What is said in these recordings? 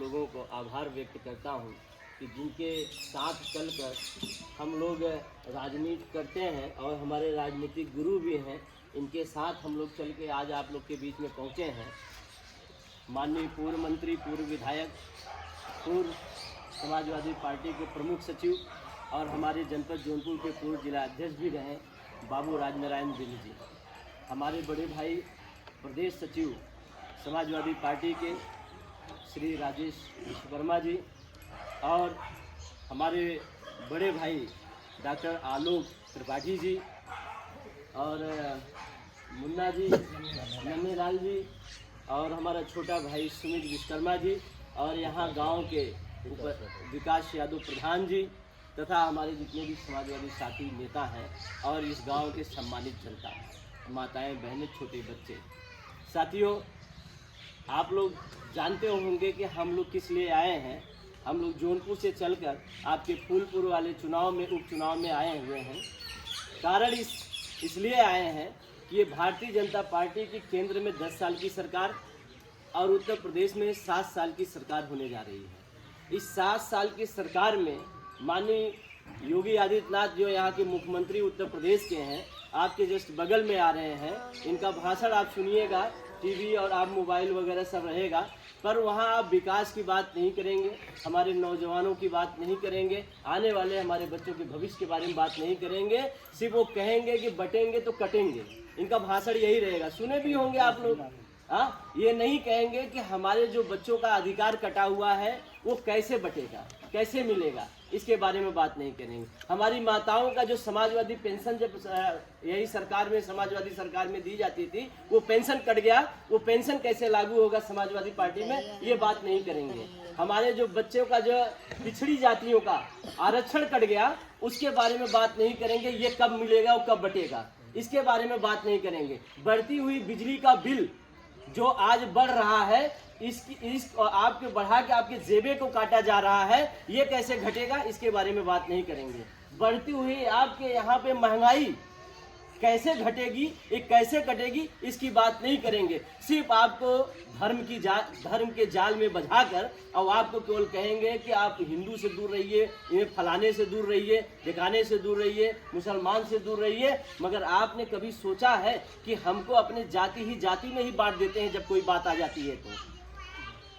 लोगों को आभार व्यक्त करता हूँ कि जिनके साथ चलकर हम लोग राजनीति करते हैं और हमारे राजनीतिक गुरु भी हैं, इनके साथ हम लोग चल के आज आप लोग के बीच में पहुँचे हैं। माननीय पूर्व मंत्री, पूर्व विधायक, पूर्व समाजवादी पार्टी के प्रमुख सचिव और हमारे जनपद जौनपुर के पूर्व जिला अध्यक्ष भी रहे बाबू राजनारायण बिल जी, हमारे बड़े भाई प्रदेश सचिव समाजवादी पार्टी के श्री राजेश विश्वकर्मा जी और हमारे बड़े भाई डॉक्टर आलोक त्रिपाठी जी और मुन्ना जी, नन्हेलाल जी और हमारा छोटा भाई सुमित विश्वकर्मा जी और यहाँ गांव के विकास यादव प्रधान जी तथा हमारे जितने भी समाजवादी साथी नेता हैं और इस गांव के सम्मानित जनता, माताएं, बहनें, छोटे बच्चे। साथियों, आप लोग जानते होंगे कि हम लोग किस लिए आए हैं। हम लोग जौनपुर से चलकर आपके फूलपुर वाले चुनाव में, उपचुनाव में आए हुए हैं। कारण इसलिए आए हैं कि ये भारतीय जनता पार्टी की केंद्र में 10 साल की सरकार और उत्तर प्रदेश में 7 साल की सरकार होने जा रही है। इस 7 साल की सरकार में माननीय योगी आदित्यनाथ जो यहाँ के मुख्यमंत्री उत्तर प्रदेश के हैं, आपके जस्ट बगल में आ रहे हैं। इनका भाषण आप सुनिएगा, टीवी और आप मोबाइल वगैरह सब रहेगा, पर वहाँ आप विकास की बात नहीं करेंगे, हमारे नौजवानों की बात नहीं करेंगे, आने वाले हमारे बच्चों के भविष्य के बारे में बात नहीं करेंगे। सिर्फ वो कहेंगे कि बटेंगे तो कटेंगे। इनका भाषण यही रहेगा, सुने भी होंगे आप लोग। हाँ, ये नहीं कहेंगे कि हमारे जो बच्चों का अधिकार कटा हुआ है वो कैसे बटेगा, कैसे मिलेगा, इसके बारे में बात नहीं करेंगे। हमारी माताओं का जो समाजवादी पेंशन जब यही सरकार में, समाजवादी सरकार में दी जाती थी, वो पेंशन कट गया, वो पेंशन कैसे लागू होगा समाजवादी पार्टी में, ये बात नहीं करेंगे। हमारे जो बच्चों का जो पिछड़ी जातियों का आरक्षण कट गया, उसके बारे में बात नहीं करेंगे। ये कब मिलेगा और कब बटेगा, इसके बारे में बात नहीं करेंगे। बढ़ती हुई बिजली का बिल जो आज बढ़ रहा है, इस आपके बढ़ा के आपके जेबे को काटा जा रहा है, ये कैसे घटेगा, इसके बारे में बात नहीं करेंगे। बढ़ती हुई आपके यहाँ पे महंगाई कैसे घटेगी, ये कैसे कटेगी, इसकी बात नहीं करेंगे। सिर्फ आपको धर्म के जाल में बझाकर और आपको केवल कहेंगे कि आप हिंदू से दूर रहिए, इन्हें फलाने से दूर रहिए, दिखाने से दूर रहिए, मुसलमान से दूर रहिए। मगर आपने कभी सोचा है कि हमको अपने जाति में ही बांट देते हैं जब कोई बात आ जाती है तो।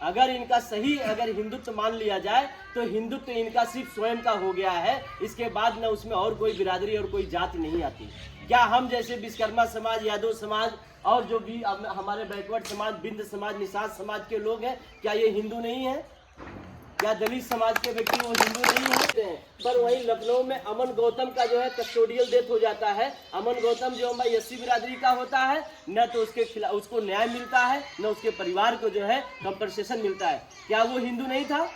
अगर इनका सही हिंदुत्व मान लिया जाए तो हिंदुत्व इनका सिर्फ स्वयं का हो गया है, इसके बाद न उसमें और कोई बिरादरी और कोई जाति नहीं आती। क्या हम जैसे विश्वकर्मा समाज, यादव समाज और जो भी हमारे बैकवर्ड समाज, बिंद समाज, निषाद समाज के लोग हैं, क्या ये हिंदू नहीं है? क्या दलित समाज के व्यक्ति वो हिंदू नहीं होते हैं? पर वहीं लखनऊ में अमन गौतम का जो है कस्टोडियल डेथ हो जाता है। अमन गौतम जो हमारी एससी बिरादरी का होता है, न तो उसके खिलाफ उसको न्याय मिलता है, न उसके परिवार को जो है कंपनसेशन मिलता है। क्या वो हिंदू नहीं था?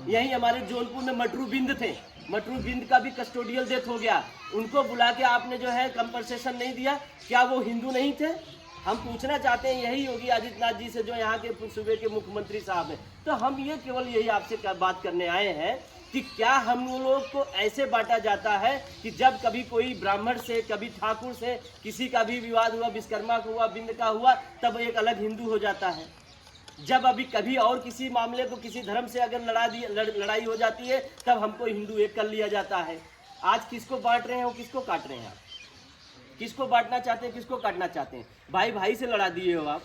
यही हमारे जौनपुर में मटरू बिंद थे, मटरू बिंद का भी कस्टोडियल डेथ हो गया। उनको बुला के आपने जो है कंपनसेशन नहीं दिया, क्या वो हिंदू नहीं थे? हम पूछना चाहते हैं यही योगी आदित्यनाथ जी से, जो यहाँ के सूबे के मुख्यमंत्री साहब हैं। तो हम ये केवल यही आपसे बात करने आए हैं कि क्या हम लोग को ऐसे बांटा जाता है कि जब कभी कोई ब्राह्मण से, कभी ठाकुर से किसी का भी विवाद हुआ, विश्वकर्मा का हुआ, बिंद का हुआ, तब एक अलग हिंदू हो जाता है। जब अभी कभी और किसी मामले को, किसी धर्म से अगर लड़ाई हो जाती है, तब हमको हिंदू एक कर लिया जाता है। आज किसको बांट रहे हैं और किसको काट रहे हैं आप? किसको बांटना चाहते हैं, किसको काटना चाहते हैं? भाई भाई से लड़ा दिए हो आप।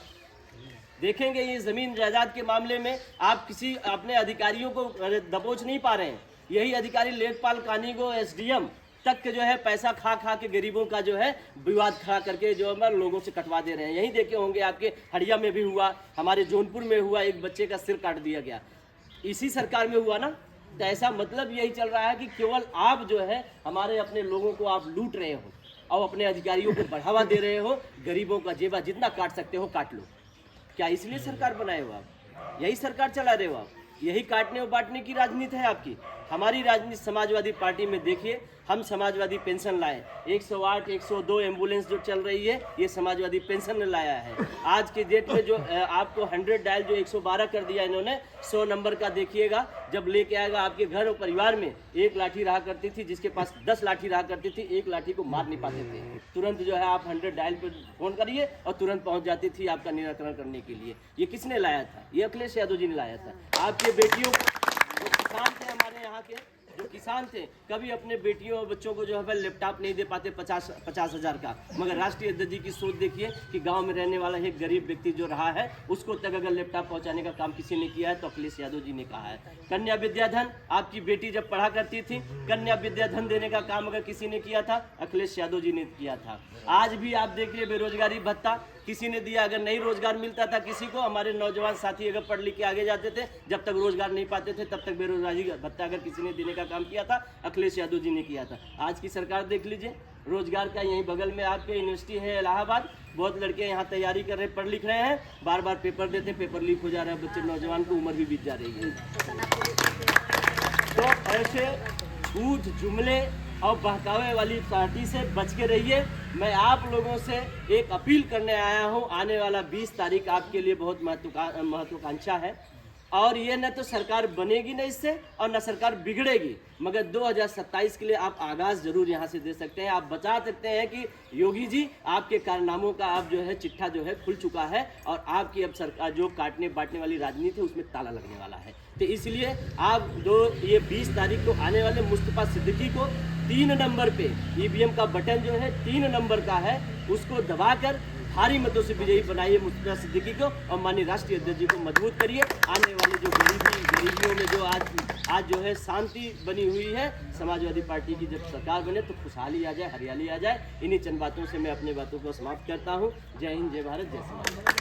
देखेंगे ये जमीन जायदाद के मामले में आप किसी अपने अधिकारियों को दबोच नहीं पा रहे हैं। यही अधिकारी लेखपाल, कानीगो, एसडीएम तक के जो है पैसा खा के गरीबों का जो है विवाद खड़ा करके जो है लोगों से कटवा दे रहे हैं। यही देखे होंगे आपके हड़िया में भी हुआ, हमारे जौनपुर में हुआ, एक बच्चे का सिर काट दिया गया, इसी सरकार में हुआ ना। तो ऐसा मतलब यही चल रहा है कि केवल आप जो है हमारे अपने लोगों को आप लूट रहे हो और अपने अधिकारियों को बढ़ावा दे रहे हो। गरीबों का जेबा जितना काट सकते हो काट लो। क्या इसलिए सरकार बनाए हो आप? यही सरकार चला रहे हो आप? यही काटने और बांटने की राजनीति है आपकी। हमारी राजनीति समाजवादी पार्टी में देखिए, हम समाजवादी पेंशन लाए, 108, 102 एम्बुलेंस जो चल रही है, ये समाजवादी पेंशन ने लाया है। आज के डेट में जो आपको 100 डायल जो 112 कर दिया इन्होंने, 100 नंबर का देखिएगा, जब लेके आएगा आपके घर और परिवार में। एक लाठी रहा करती थी, जिसके पास 10 लाठी रहा करती थी, एक लाठी को मार नहीं पाते थे। तुरंत जो है आप 100 डायल पर फोन करिए और तुरंत पहुंच जाती थी आपका निराकरण करने के लिए। ये किसने लाया था? ये अखिलेश यादव जी ने लाया था। आपकी आपके बेटियों जो किसान थे हमारे यहाँ के, जो किसान थे, कभी अपने बेटियों और बच्चों को जो है लैपटॉप नहीं दे पाते 50 हज़ार का। मगर राष्ट्रीय अध्यक्ष जी की सोच देखिए कि गांव में रहने वाला एक गरीब व्यक्ति जो रहा है उसको तक अगर लैपटॉप पहुंचाने का काम किसी ने किया है तो अखिलेश यादव जी ने कहा है। कन्या विद्याधन, आपकी बेटी जब पढ़ा करती थी, कन्या विद्याधन देने का काम अगर किसी ने किया था, अखिलेश यादव जी ने किया था। आज भी आप देखिए बेरोजगारी भत्ता किसी ने दिया। अगर नहीं रोजगार मिलता था किसी को, हमारे नौजवान साथी अगर पढ़ लिख के आगे जाते थे, जब तक रोजगार नहीं पाते थे तब तक बेरोजगारी भत्ता अगर किसी ने देने का काम किया था, अखिलेश यादव जी ने किया था। आज की सरकार देख लीजिए, रोजगार का यहीं बगल में आपके यूनिवर्सिटी है इलाहाबाद, बहुत लड़के यहाँ तैयारी कर रहे, पढ़ लिख रहे हैं, बार बार पेपर देते, पेपर लीक हो जा रहा है, बच्चे नौजवान को उम्र भी बीत जा रही है। तो ऐसे झूठ जुमले और बहकावे वाली पार्टी से बच के रहिए। मैं आप लोगों से एक अपील करने आया हूं, आने वाला 20 तारीख आपके लिए बहुत महत्वाकांक्षा है, और ये न तो सरकार बनेगी न इससे और न सरकार बिगड़ेगी, मगर 2027 के लिए आप आगाज जरूर यहाँ से दे सकते हैं। आप बता सकते हैं कि योगी जी आपके कारनामों का आप जो है चिट्ठा जो है खुल चुका है और आपकी अब सरकार जो काटने बांटने वाली राजनीति है उसमें ताला लगने वाला है। तो इसलिए आप ये 20 तारीख को आने वाले मुस्तफा सिद्दीकी को 3 नंबर पे ईवीएम का बटन जो है 3 नंबर का है, उसको दबाकर भारी मतों से विजयी बनाइए मुस्तफा सिद्दीकी को, और माननीय राष्ट्रीय अध्यक्ष जी को मजबूत करिए। आने वाले जो गरीबियों में जो आज जो है शांति बनी हुई है, समाजवादी पार्टी की जब सरकार बने तो खुशहाली आ जाए, हरियाली आ जाए। इन्हीं चंद बातों से मैं अपनी बातों को समाप्त करता हूँ। जय हिंद, जय भारत, जय समाज।